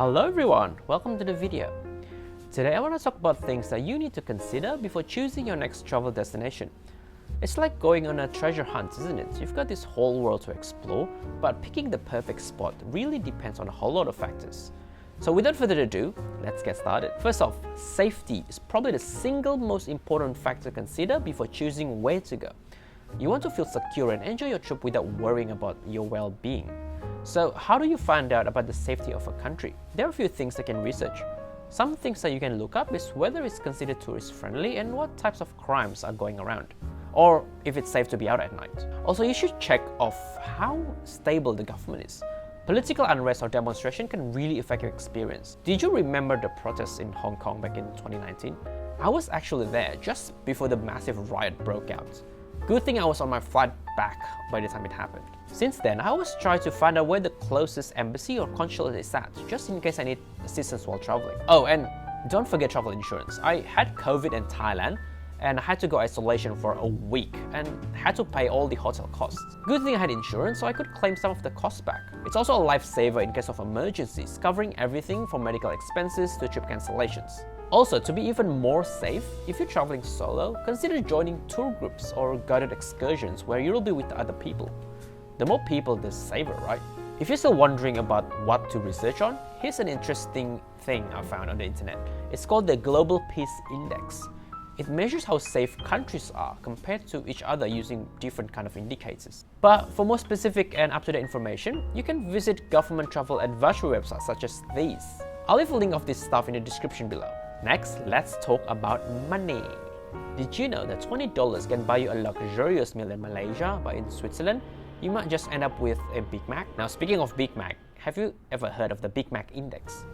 Hello everyone, welcome to the video. Today I want to talk about things that you need to consider before choosing your next travel destination. It's like going on a treasure hunt, isn't it? You've got this whole world to explore, but picking the perfect spot really depends on a whole lot of factors. So without further ado, let's get started. First off, safety is probably the single most important factor to consider before choosing where to go. You want to feel secure and enjoy your trip without worrying about your well-being. So how do you find out about the safety of a country? There are a few things that you can research. Some things that you can look up is whether it's considered tourist friendly and what types of crimes are going around, or if it's safe to be out at night. Also, you should check off how stable the government is. Political unrest or demonstration can really affect your experience. Did you remember the protests in Hong Kong back in 2019? I was actually there just before the massive riot broke out. Good thing I was on my flight back by the time it happened. Since then, I always try to find out where the closest embassy or consulate is at, just in case I need assistance while traveling. Oh, and don't forget travel insurance. I had COVID in Thailand and I had to go isolation for a week and had to pay all the hotel costs. Good thing I had insurance so I could claim some of the costs back. It's also a lifesaver in case of emergencies, covering everything from medical expenses to trip cancellations. Also, to be even more safe, if you're traveling solo, consider joining tour groups or guided excursions where you'll be with other people. The more people, the safer, right? If you're still wondering about what to research on, here's an interesting thing I found on the internet. It's called the Global Peace Index. It measures how safe countries are compared to each other using different kind of indicators. But for more specific and up-to-date information, you can visit government travel advisory websites such as these. I'll leave a link of this stuff in the description below. Next, let's talk about money. Did you know that $20 can buy you a luxurious meal in Malaysia, but in Switzerland, you might just end up with a Big Mac? Now, speaking of Big Mac, have you ever heard of the Big Mac Index?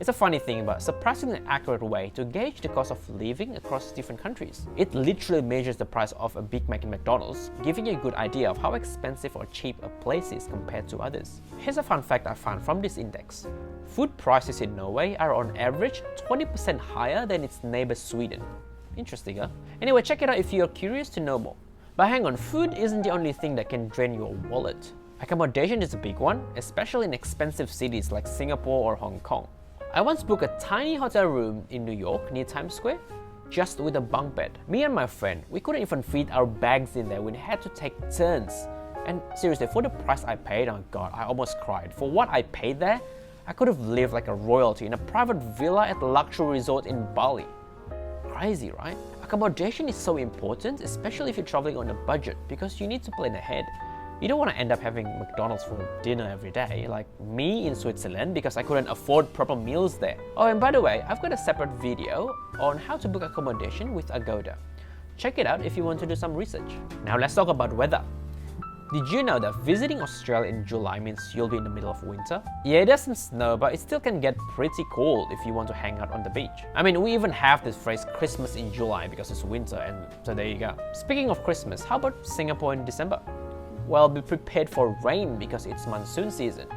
It's a funny thing, but surprisingly accurate way to gauge the cost of living across different countries. It literally measures the price of a Big Mac in McDonald's, giving you a good idea of how expensive or cheap a place is compared to others. Here's a fun fact I found from this index. Food prices in Norway are on average 20% higher than its neighbor Sweden. Interesting, huh? Anyway, check it out if you're curious to know more. But hang on, food isn't the only thing that can drain your wallet. Accommodation is a big one, especially in expensive cities like Singapore or Hong Kong. I once booked a tiny hotel room in New York near Times Square, just with a bunk bed. Me and my friend, we couldn't even fit our bags in there. We had to take turns. And seriously, for the price I paid, oh god, I almost cried. For what I paid there, I could have lived like a royalty in a private villa at a luxury resort in Bali. Crazy, right? Accommodation is so important, especially if you're traveling on a budget, because you need to plan ahead. You don't want to end up having McDonald's for dinner every day, like me in Switzerland, because I couldn't afford proper meals there. Oh, and by the way, I've got a separate video on how to book accommodation with Agoda. Check it out if you want to do some research. Now let's talk about weather. Did you know that visiting Australia in July means you'll be in the middle of winter? Yeah, it doesn't snow, but it still can get pretty cold if you want to hang out on the beach. I mean, we even have this phrase Christmas in July because it's winter, and so there you go. Speaking of Christmas, how about Singapore in December? Well, be prepared for rain because it's monsoon season.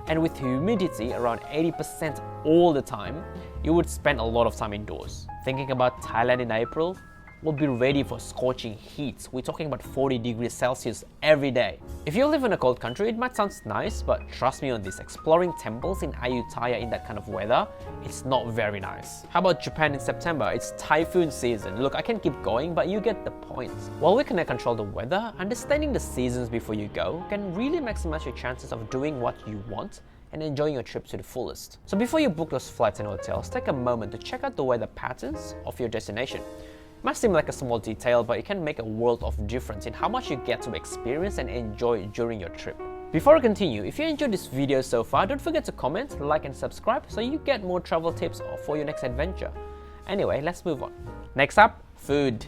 And with humidity around 80% all the time, you would spend a lot of time indoors. Thinking about Thailand in April? We'll be ready for scorching heat. We're talking about 40 degrees Celsius every day. If you live in a cold country, it might sound nice, but trust me on this, exploring temples in Ayutthaya in that kind of weather, it's not very nice. How about Japan in September? It's typhoon season. Look, I can keep going, but you get the point. While we cannot control the weather, understanding the seasons before you go can really maximize your chances of doing what you want and enjoying your trip to the fullest. So before you book those flights and hotels, take a moment to check out the weather patterns of your destination. It might seem like a small detail, but it can make a world of difference in how much you get to experience and enjoy during your trip. Before I continue, if you enjoyed this video so far, don't forget to comment, like and subscribe so you get more travel tips for your next adventure. Anyway, let's move on. Next up, food.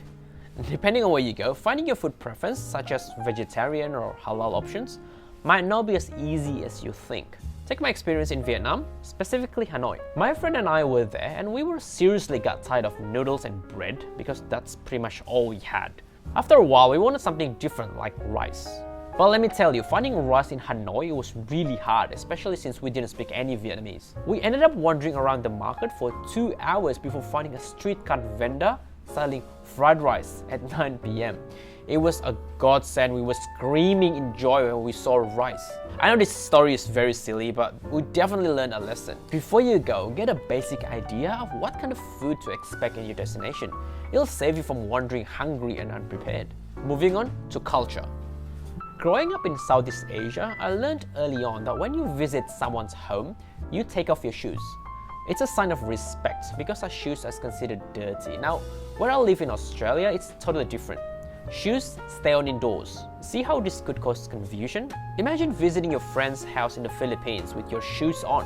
Depending on where you go, finding your food preference, such as vegetarian or halal options, might not be as easy as you think. Take my experience in Vietnam, specifically Hanoi. My friend and I were there and we seriously got tired of noodles and bread because that's pretty much all we had. After a while, we wanted something different like rice. But let me tell you, finding rice in Hanoi was really hard, especially since we didn't speak any Vietnamese. We ended up wandering around the market for 2 hours before finding a street cart vendor selling fried rice at 9 p.m. It was a godsend. We were screaming in joy when we saw rice. I know this story is very silly, but we definitely learned a lesson. Before you go, get a basic idea of what kind of food to expect in your destination. It'll save you from wandering hungry and unprepared. Moving on to culture. Growing up in Southeast Asia, I learned early on that when you visit someone's home, you take off your shoes. It's a sign of respect because our shoes are considered dirty. Now, where I live in Australia, it's totally different. Shoes stay on indoors. See how this could cause confusion? Imagine visiting your friend's house in the Philippines with your shoes on.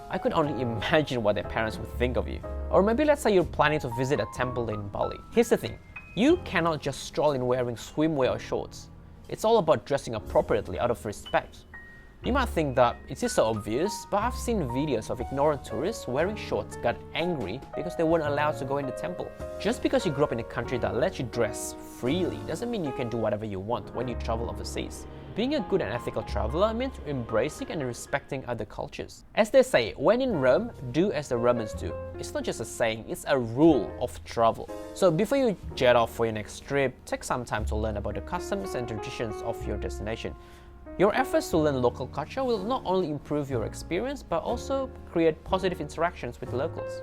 I could only imagine what their parents would think of you. Or maybe let's say you're planning to visit a temple in Bali. Here's the thing, you cannot just stroll in wearing swimwear or shorts. It's all about dressing appropriately out of respect. You might think that it's just so obvious, but I've seen videos of ignorant tourists wearing shorts got angry because they weren't allowed to go in the temple. Just because you grew up in a country that lets you dress freely doesn't mean you can do whatever you want when you travel overseas. Being a good and ethical traveler means embracing and respecting other cultures. As they say, when in Rome, do as the Romans do. It's not just a saying, it's a rule of travel. So before you jet off for your next trip, take some time to learn about the customs and traditions of your destination. Your efforts to learn local culture will not only improve your experience, but also create positive interactions with locals.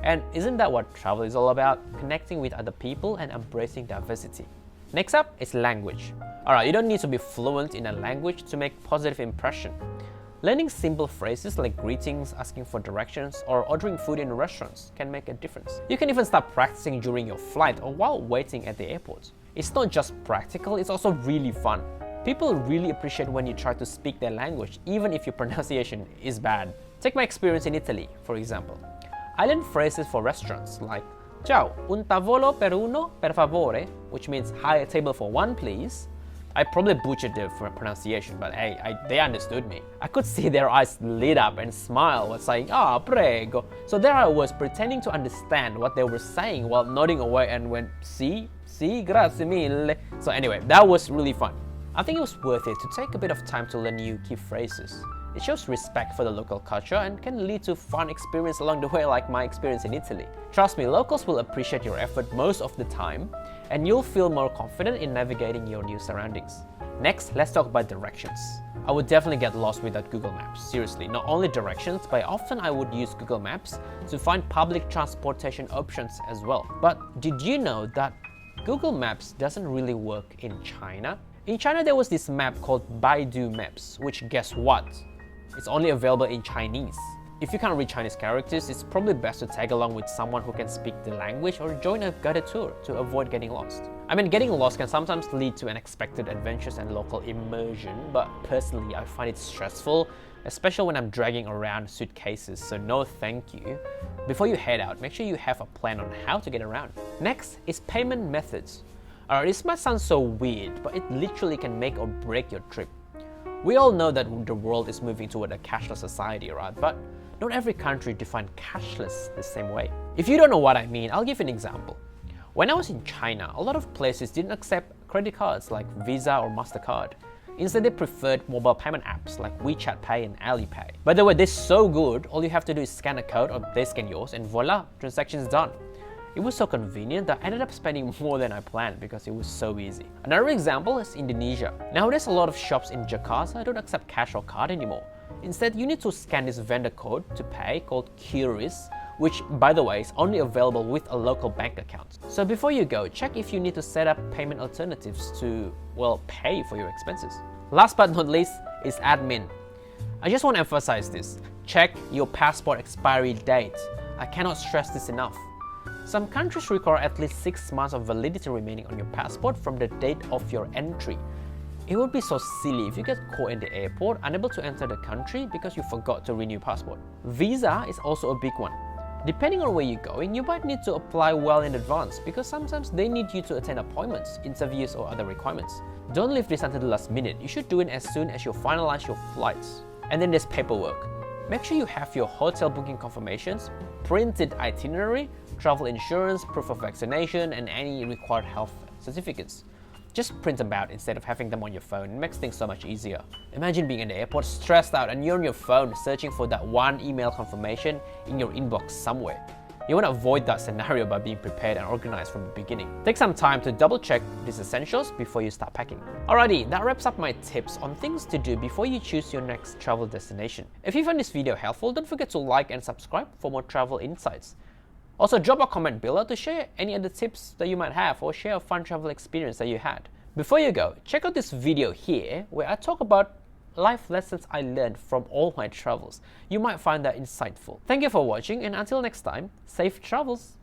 And isn't that what travel is all about? Connecting with other people and embracing diversity. Next up is language. Alright, you don't need to be fluent in a language to make positive impression. Learning simple phrases like greetings, asking for directions, or ordering food in restaurants can make a difference. You can even start practicing during your flight or while waiting at the airport. It's not just practical, it's also really fun. People really appreciate when you try to speak their language, even if your pronunciation is bad. Take my experience in Italy, for example. I learned phrases for restaurants like "Ciao, un tavolo per uno, per favore," which means "Hi, a table for one, please." I probably butchered the pronunciation, but hey, they understood me. I could see their eyes lit up and smile while saying "Ah, prego." So there I was pretending to understand what they were saying while nodding away and went "Si, si, grazie mille." So anyway, that was really fun. I think it was worth it to take a bit of time to learn new key phrases. It shows respect for the local culture and can lead to fun experience along the way, like my experience in Italy. Trust me, locals will appreciate your effort most of the time, and you'll feel more confident in navigating your new surroundings. Next, let's talk about directions. I would definitely get lost without Google Maps. Seriously, not only directions, but often I would use Google Maps to find public transportation options as well. But did you know that Google Maps doesn't really work in China? In China, there was this map called Baidu Maps, which guess what? It's only available in Chinese. If you can't read Chinese characters, it's probably best to tag along with someone who can speak the language or join a guided tour to avoid getting lost. I mean, getting lost can sometimes lead to unexpected adventures and local immersion, but personally, I find it stressful, especially when I'm dragging around suitcases, so no thank you. Before you head out, make sure you have a plan on how to get around. Next is payment methods. Alright, this might sound so weird, but it literally can make or break your trip. We all know that the world is moving toward a cashless society, right? But not every country defines cashless the same way. If you don't know what I mean, I'll give you an example. When I was in China, a lot of places didn't accept credit cards like Visa or MasterCard. Instead, they preferred mobile payment apps like WeChat Pay and Alipay. By the way, they're so good, all you have to do is scan a code or they scan yours and voila, transaction's done. It was so convenient that I ended up spending more than I planned because it was so easy. Another example is Indonesia. Nowadays, a lot of shops in Jakarta don't accept cash or card anymore. Instead, you need to scan this vendor code to pay called QRIS, which, by the way, is only available with a local bank account. So before you go, check if you need to set up payment alternatives to, well, pay for your expenses. Last but not least is admin. I just want to emphasize this. Check your passport expiry date. I cannot stress this enough. Some countries require at least 6 months of validity remaining on your passport from the date of your entry. It would be so silly if you get caught in the airport unable to enter the country because you forgot to renew your passport. Visa is also a big one. Depending on where you're going, you might need to apply well in advance because sometimes they need you to attend appointments, interviews or other requirements. Don't leave this until the last minute. You should do it as soon as you finalize your flights. And then there's paperwork. Make sure you have your hotel booking confirmations, printed itinerary, travel insurance, proof of vaccination, and any required health certificates. Just print them out instead of having them on your phone. It makes things so much easier. Imagine being in the airport stressed out and you're on your phone searching for that one email confirmation in your inbox somewhere. You want to avoid that scenario by being prepared and organized from the beginning. Take some time to double check these essentials before you start packing. Alrighty, that wraps up my tips on things to do before you choose your next travel destination. If you found this video helpful, don't forget to like and subscribe for more travel insights. Also, drop a comment below to share any other tips that you might have or share a fun travel experience that you had. Before you go, check out this video here where I talk about life lessons I learned from all my travels. You might find that insightful. Thank you for watching, and until next time, safe travels!